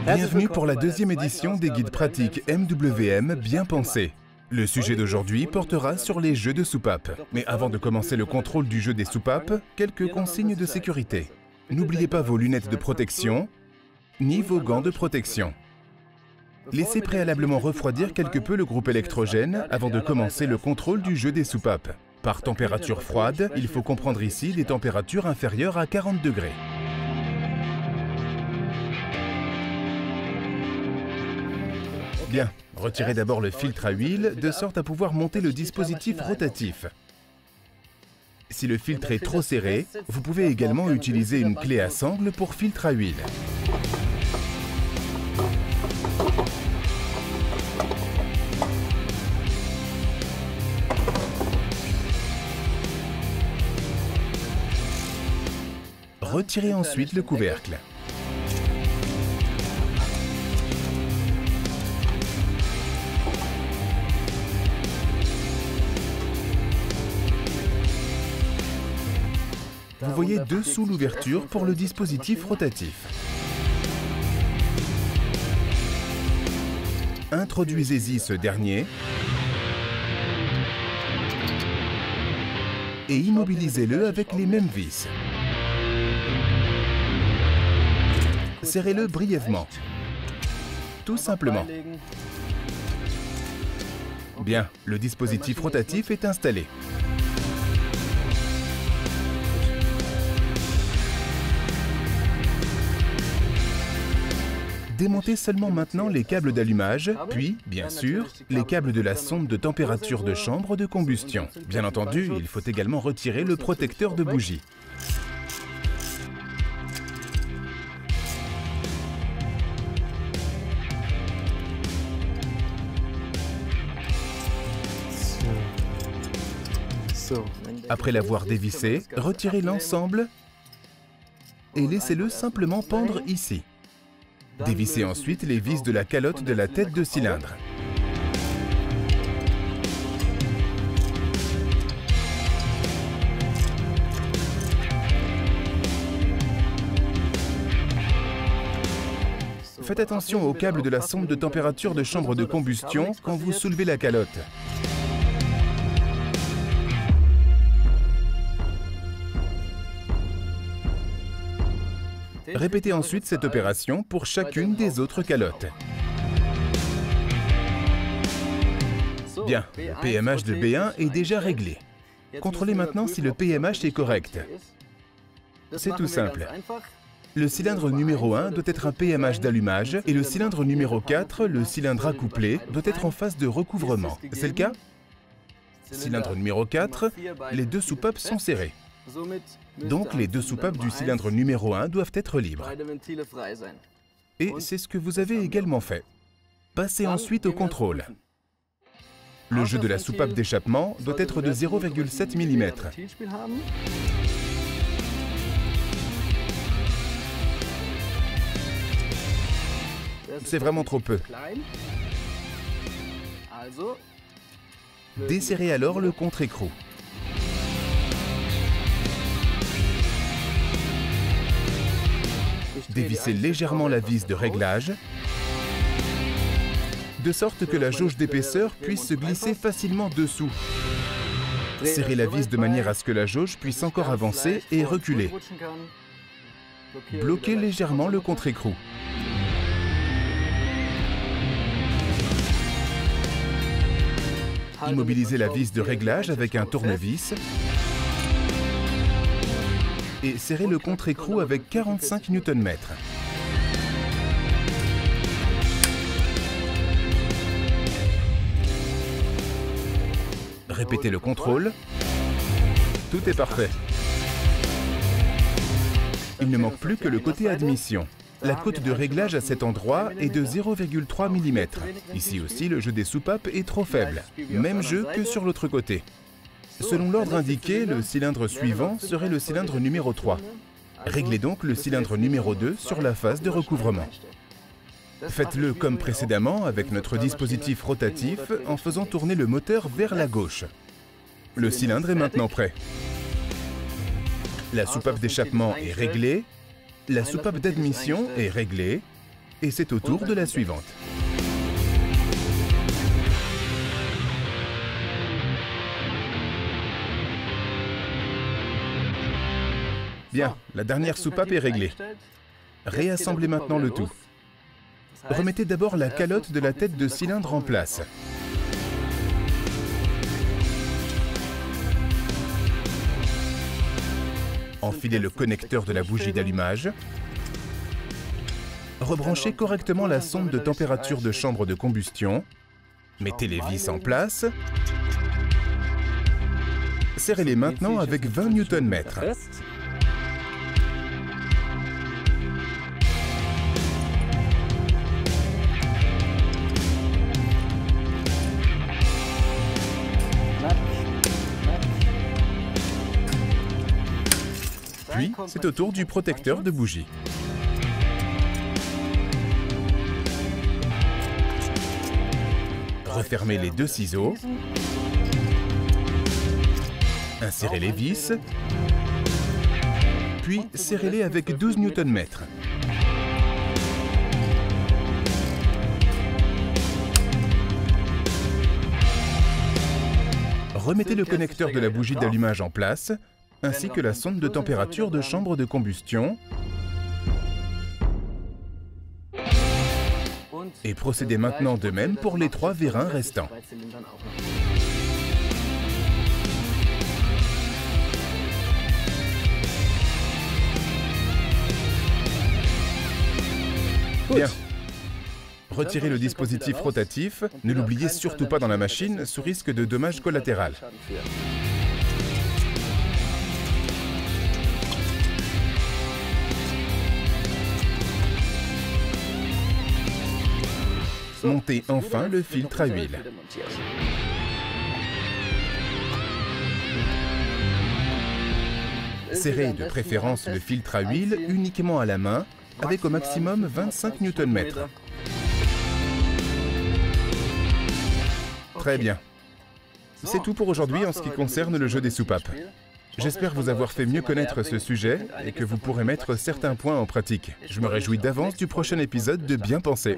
Bienvenue pour la deuxième édition des guides pratiques MWM bien pensés. Le sujet d'aujourd'hui portera sur les jeux de soupapes. Mais avant de commencer le contrôle du jeu des soupapes, quelques consignes de sécurité. N'oubliez pas vos lunettes de protection, ni vos gants de protection. Laissez préalablement refroidir quelque peu le groupe électrogène avant de commencer le contrôle du jeu des soupapes. Par température froide, il faut comprendre ici des températures inférieures à 40 degrés. Bien, retirez d'abord le filtre à huile, de sorte à pouvoir monter le dispositif rotatif. Si le filtre est trop serré, vous pouvez également utiliser une clé à sangle pour filtre à huile. Retirez ensuite le couvercle. Vous voyez dessous l'ouverture pour le dispositif rotatif. Introduisez-y ce dernier et immobilisez-le avec les mêmes vis. Serrez-le brièvement. Tout simplement. Bien, le dispositif rotatif est installé. Démontez seulement maintenant les câbles d'allumage, puis, bien sûr, les câbles de la sonde de température de chambre de combustion. Bien entendu, il faut également retirer le protecteur de bougie. Après l'avoir dévissé, retirez l'ensemble et laissez-le simplement pendre ici. Dévissez ensuite les vis de la calotte de la tête de cylindre. Faites attention au câble de la sonde de température de chambre de combustion quand vous soulevez la calotte. Répétez ensuite cette opération pour chacune des autres calottes. Bien, le PMH de B1 est déjà réglé. Contrôlez maintenant si le PMH est correct. C'est tout simple. Le cylindre numéro 1 doit être un PMH d'allumage et le cylindre numéro 4, le cylindre accouplé, doit être en phase de recouvrement. C'est le cas? Cylindre numéro 4, les deux soupapes sont serrées. Donc, les deux soupapes du cylindre numéro 1 doivent être libres. Et c'est ce que vous avez également fait. Passez ensuite au contrôle. Le jeu de la soupape d'échappement doit être de 0,7 mm. C'est vraiment trop peu. Desserrez alors le contre-écrou. Dévissez légèrement la vis de réglage, de sorte que la jauge d'épaisseur puisse se glisser facilement dessous. Serrez la vis de manière à ce que la jauge puisse encore avancer et reculer. Bloquez légèrement le contre-écrou. Immobilisez la vis de réglage avec un tournevis et serrez le contre-écrou avec 45 Nm. Répétez le contrôle. Tout est parfait. Il ne manque plus que le côté admission. La cote de réglage à cet endroit est de 0,3 mm. Ici aussi, le jeu des soupapes est trop faible. Même jeu que sur l'autre côté. Selon l'ordre indiqué, le cylindre suivant serait le cylindre numéro 3. Réglez donc le cylindre numéro 2 sur la phase de recouvrement. Faites-le comme précédemment avec notre dispositif rotatif en faisant tourner le moteur vers la gauche. Le cylindre est maintenant prêt. La soupape d'échappement est réglée, la soupape d'admission est réglée, et c'est au tour de la suivante. Bien, la dernière soupape est réglée. Réassemblez maintenant le tout. Remettez d'abord la calotte de la tête de cylindre en place. Enfilez le connecteur de la bougie d'allumage. Rebranchez correctement la sonde de température de chambre de combustion. Mettez les vis en place. Serrez-les maintenant avec 20 Nm. Puis, c'est au tour du protecteur de bougie. Refermez les deux ciseaux. Insérez les vis. Puis, serrez-les avec 12 Nm. Remettez le connecteur de la bougie d'allumage en place, ainsi que la sonde de température de chambre de combustion. Et procédez maintenant de même pour les 3 vérins restants. Bien. Retirez le dispositif rotatif. Ne l'oubliez surtout pas dans la machine, sous risque de dommages collatéraux. Montez enfin le filtre à huile. Serrez de préférence le filtre à huile uniquement à la main, avec au maximum 25 Nm. Très bien. C'est tout pour aujourd'hui en ce qui concerne le jeu des soupapes. J'espère vous avoir fait mieux connaître ce sujet et que vous pourrez mettre certains points en pratique. Je me réjouis d'avance du prochain épisode de Bien Pensé.